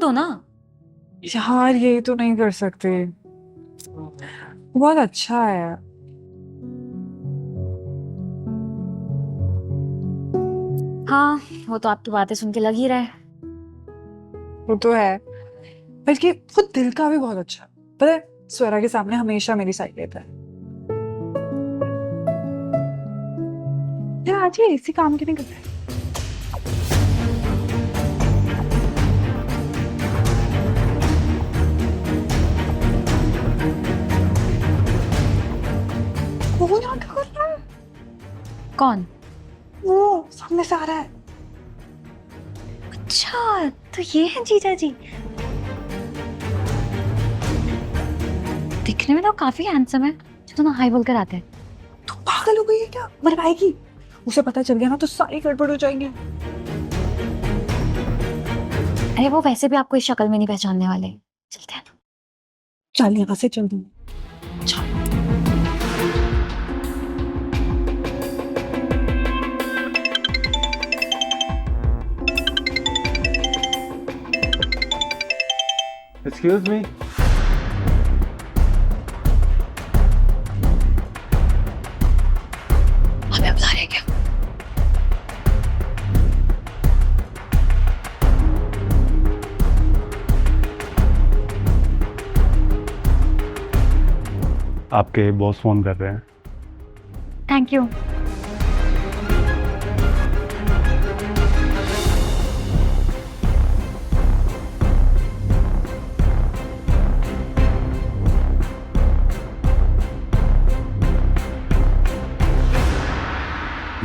दो ना। यार ये तो नहीं कर सकते, बहुत अच्छा है। हाँ, वो तो आपकी बातें सुन के लग ही रहा है। वो तो है, बल्कि खुद दिल का भी बहुत अच्छा। पता है, स्वरा के सामने हमेशा मेरी साइड लेता है। यार आज ये इसी काम के नहीं कर रहे। वो यहाँ क्या कर रहा है? कौन? वो सामने से आ रहा है। अच्छा, तो ये है जीजा जी। दिखने में तो काफी हैंडसम है, जो ना हाई बोलकर आते हैं। तो पागल हो गई है क्या? मर पाएगी। उसे पता चल गया ना तो सारी गड़बड़ हो जाएंगी। अरे वो वैसे भी आपको इस शक्ल में नहीं पहचानने वाले। चलते हैं ना। चल यहाँ से चल दूँ। Excuse me. हमें बुला रहे क्या? आपके बॉस फोन कर रहे हैं। Thank you.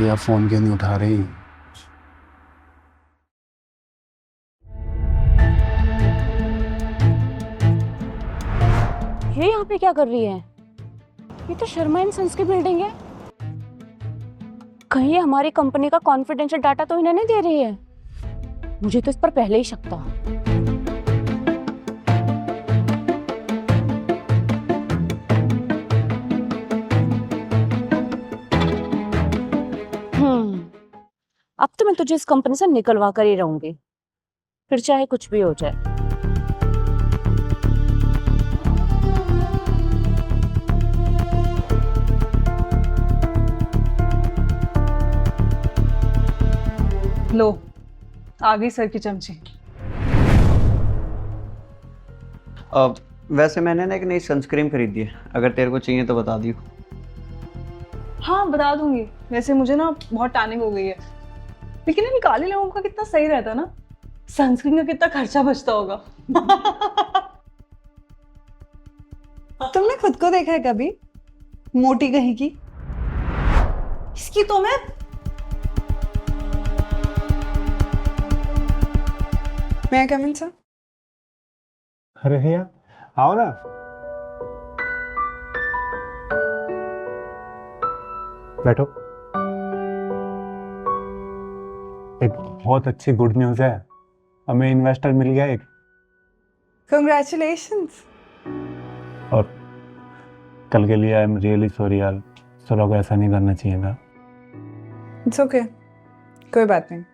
ये आप फोन क्यों नहीं उठा रही? ये यहाँ पे क्या कर रही है? ये तो शर्मा एंड सन्स की बिल्डिंग है। कहीं ये हमारी कंपनी का कॉन्फिडेंशियल डाटा तो इन्हें नहीं दे रही है? मुझे तो इस पर पहले ही शक था। अब तो मैं तुझे इस कंपनी से निकलवा कर ही रहूंगी, फिर चाहे कुछ भी हो जाए। लो, आ गई सर की चमची। वैसे मैंने ना एक नई सनस्क्रीन खरीदी है, अगर तेरे को चाहिए तो बता दियो। हाँ बता दूंगी। वैसे मुझे ना बहुत टैनिंग हो गई है, लेकिन इन काले लोगों का कितना सही रहता ना, सनस्क्रीन का कितना खर्चा बचता होगा। तुमने खुद को देखा है कभी मोटी कहीं की? इसकी तो मैं कम इन सर? अरे भैया आओ ना। बैठो। एक बहुत अच्छी गुड न्यूज़ है, हमें इन्वेस्टर मिल गया एक। कंग्रेचुलेशंस। और कल के लिए आई एम रियली सॉरी यार, स्वरा को ऐसा नहीं करना चाहिए था। इट्स ओके, कोई बात नहीं।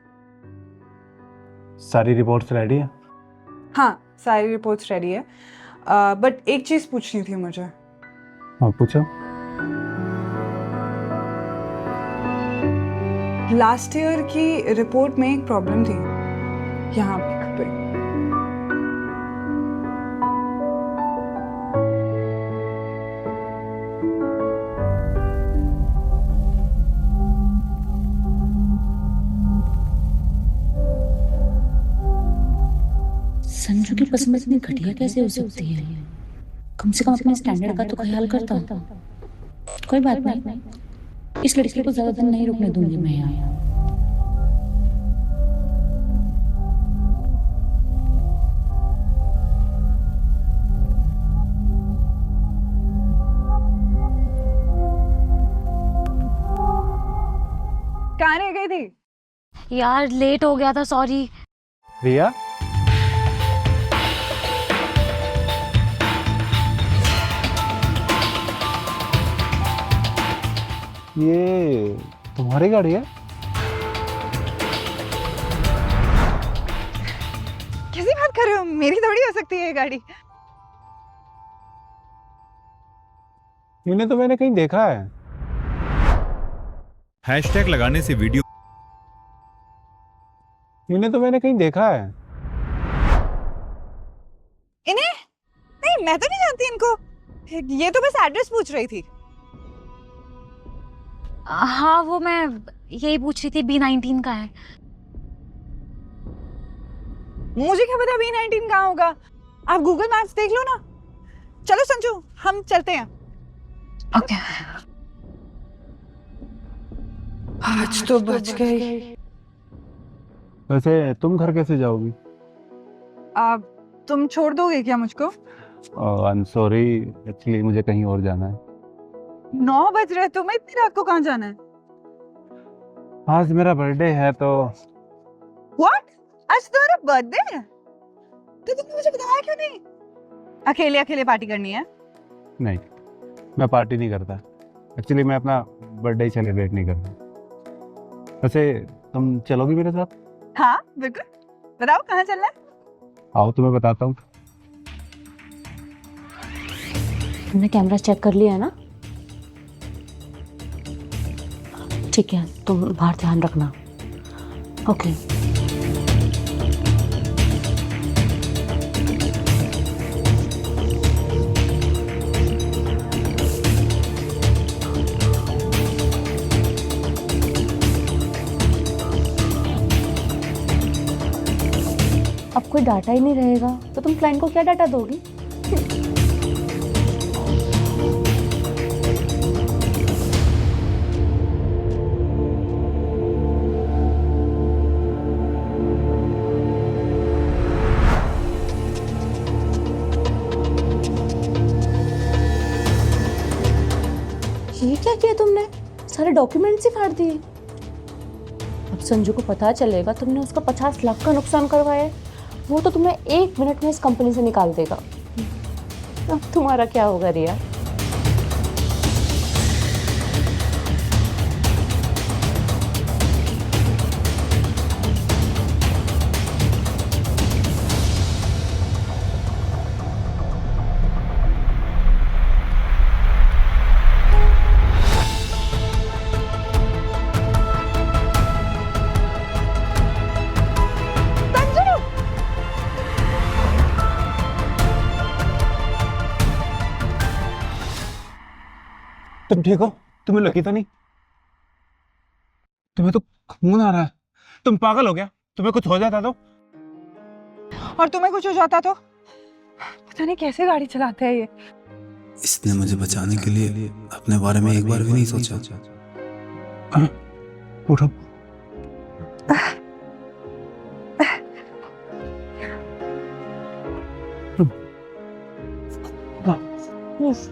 सारी रिपोर्ट्स रेडी है? हाँ, सारी रिपोर्ट्स रेडी है, बट एक चीज पूछनी थी मुझे। हाँ पूछो। लास्ट ईयर की रिपोर्ट में एक प्रॉब्लम थी यहाँ पे। संजू की पसंद इतनी घटिया कैसे हो सकती है? कम से कम अपने स्टैंडर्ड का तो ख्याल करता। कोई बात नहीं, इस लड़की को ज्यादा दिन नहीं रुकने दूंगी मैं यहाँ। कहाँ रह गई थी? यार लेट हो गया था, सॉरी। रिया ये तुम्हारी गाड़ी है? कैसी बात कर रहे हो? मेरी थोड़ी हो सकती है ये गाड़ी। इन्हें तो मैंने कहीं देखा है। हैशटैग लगाने से वीडियो इन्हें तो मैंने कहीं देखा है। इन्हें नहीं, मैं तो नहीं जानती इनको। ये तो बस एड्रेस पूछ रही थी। हाँ, वो मैं यही पूछ रही थी, B19 का है। मुझे क्या पता B19 कहाँ होगा, आप गूगल मैप्स देख लो ना। चलो संजू, हम चलते हैं। ओके। आज तो बच गई। वैसे तुम घर कैसे जाओगी? आप तुम छोड़ दोगे क्या मुझको? आई एम सॉरी, एक्चुअली मुझे कहीं और जाना है। 9 बज रहे, तुम्हें इतनी रात को कहाँ जाना है? आज मेरा बर्थडे है तो। व्हाट? आज तुम्हारा बर्थडे है? तो तुमने मुझे बताया क्यों नहीं? अकेले अकेले पार्टी करनी है? नहीं, मैं पार्टी नहीं करता। एक्चुअली मैं अपना बर्थडे सेलिब्रेट नहीं करता। वैसे तुम चलोगी मेरे साथ? हाँ बिल्कुल, बताओ कहाँ चलना है? आओ तुम्हें बताता हूँ। तुमने कैमरा चेक कर लिया है ना? ठीक है, तुम बाहर ध्यान रखना। ओके। अब कोई डाटा ही नहीं रहेगा तो तुम क्लाइंट को क्या डाटा दोगी? ये क्या किया तुमने? सारे डॉक्यूमेंट्स ही फाड़ दिए। अब संजू को पता चलेगा तुमने उसका 50 लाख का नुकसान करवाया है, वो तो तुम्हें 1 मिनट में इस कंपनी से निकाल देगा। अब तुम्हारा क्या होगा रिया? तुम ठीक हो? तुम्हें लगी तो नहीं? तुम्हें तो खून आ रहा है। तुम पागल हो गया? तुम्हें कुछ हो जाता तो? और तुम्हें कुछ हो जाता तो? पता नहीं कैसे गाड़ी चलाते हैं ये। इसने मुझे बचाने के लिए अपने बारे में एक बार भी नहीं सोचा। उठो।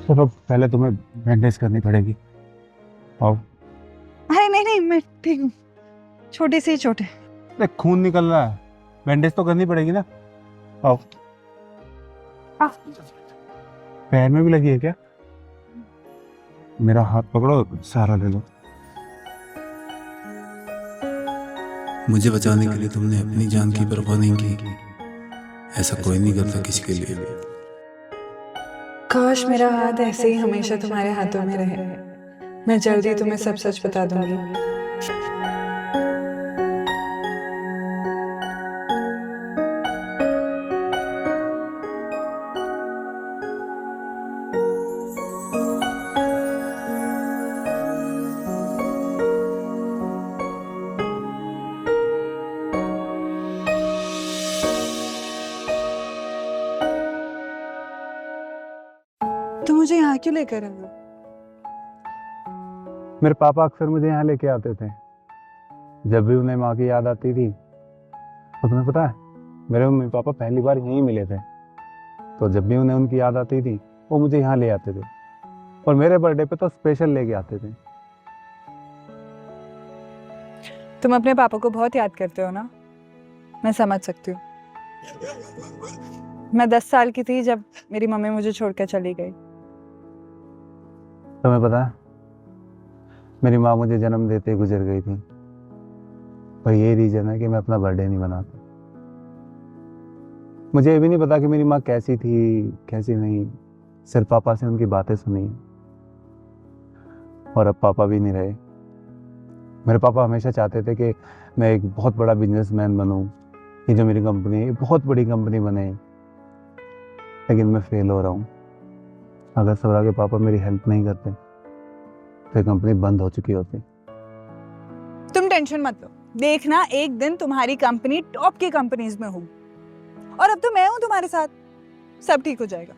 चलो पहले तुम्हें बैंडेज करनी पड़ेगी। आओ। अरे नहीं नहीं, मैं ठीक हूँ, छोटी सी चोट है। अरे खून निकल रहा है, बैंडेज तो करनी पड़ेगी ना। आओ। पैर में भी लगी है क्या? मेरा हाथ पकड़ो, सहारा ले लो। मुझे बचाने के लिए तुमने अपनी जान की परवाह नहीं की। ऐसा कोई नहीं करता किसी के लिए। काश मेरा हाथ ऐसे ही हमेशा तुम्हारे हाथों में रहे। मैं जल्दी तुम्हें सब सच बता दूंगी। तो मुझे यहाँ क्यों लेकर आए? मेरे पापा अक्सर मुझे यहाँ लेके आते थे। जब भी उन्हें माँ की याद आती थी, तो तुम्हें पता है मेरे मम्मी पापा पहली बार यहीं मिले थे। तो जब भी उन्हें उनकी याद आती थी, वो मुझे यहाँ ले आते थे। और मेरे बर्थडे पे तो स्पेशल लेके आते थे। तुम अपने पापा को बहुत याद करते हो ना, मैं समझ सकती हूँ। मैं 10 साल की थी जब मेरी मम्मी मुझे छोड़कर चली गई। तुम्हें पता है मेरी माँ मुझे जन्म देते ही गुजर गई थी। और ये रीजन है कि मैं अपना बर्थडे नहीं मनाता। मुझे ये भी नहीं पता कि मेरी माँ कैसी थी कैसी नहीं, सिर्फ पापा से उनकी बातें सुनी। और अब पापा भी नहीं रहे। मेरे पापा हमेशा चाहते थे कि मैं एक बहुत बड़ा बिजनेसमैन बनूं, ये जो मेरी कंपनी है ये बहुत बड़ी कंपनी बने, लेकिन मैं फेल हो रहा हूँ। अगर स्वरा के पापा मेरी हेल्प नहीं करते तो ये कंपनी बंद हो चुकी होती। तुम टेंशन मत लो, देखना एक दिन तुम्हारी कंपनी टॉप की कंपनीज में होगी। और अब तो मैं हूं तुम्हारे साथ, सब ठीक हो जाएगा।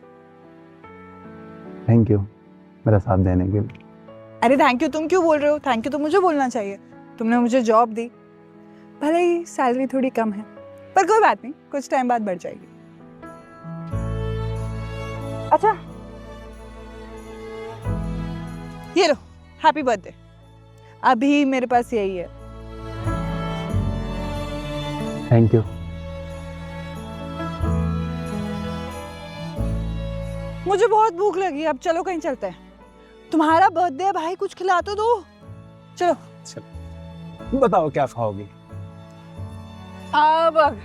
थैंक यू मेरा साथ देने के लिए। अरे थैंक यू तुम क्यों बोल रहे हो, थैंक यू तो मुझे बोलना चाहिए। तुमने मुझे जॉब दी, भले ही सैलरी थोड़ी कम है, पर कोई बात नहीं, कुछ टाइम बाद बढ़ जाएगी। अच्छा ये लो, हैप्पी बर्थडे। अभी मेरे पास यही है। Thank you. मुझे बहुत भूख लगी, अब चलो कहीं चलते हैं। तुम्हारा बर्थडे है भाई, कुछ खिला तो दो। चलो बताओ क्या खाओगी? अब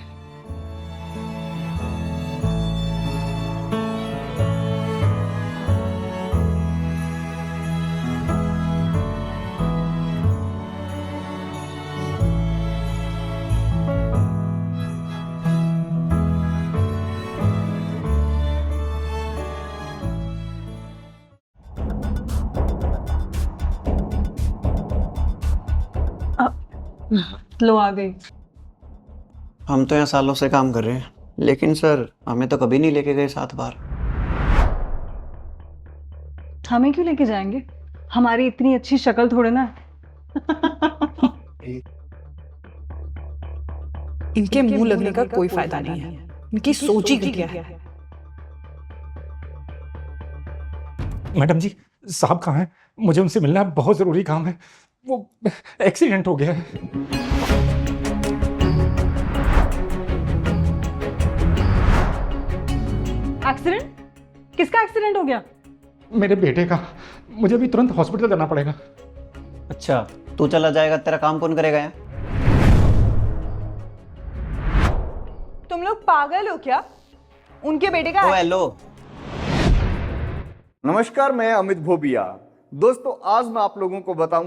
लो आ गई। हम तो यहाँ सालों से काम कर रहे हैं, लेकिन सर हमें तो कभी नहीं लेके गए साथ बाहर। हमें क्यों लेके जाएंगे, हमारी इतनी अच्छी शक्ल थोड़े ना है। इनके मुंह लगने का कोई फायदा नहीं है, इनकी सोच ही घटिया है। मैडम जी, साहब कहाँ हैं? मुझे उनसे मिलना है, बहुत ज़रूरी काम है। वो एक्सीडेंट हो गया है। एक्सीडेंट? किसका एक्सीडेंट हो गया? मेरे बेटे का। मुझे भी तुरंत हॉस्पिटल जाना पड़ेगा। अच्छा तू चला जाएगा, तेरा काम कौन करेगा यहाँ? तुम लोग पागल हो क्या? उनके बेटे का ओ हेलो, नमस्कार, मैं अमित भोबिया। दोस्तों आज मैं आप लोगों को बताऊं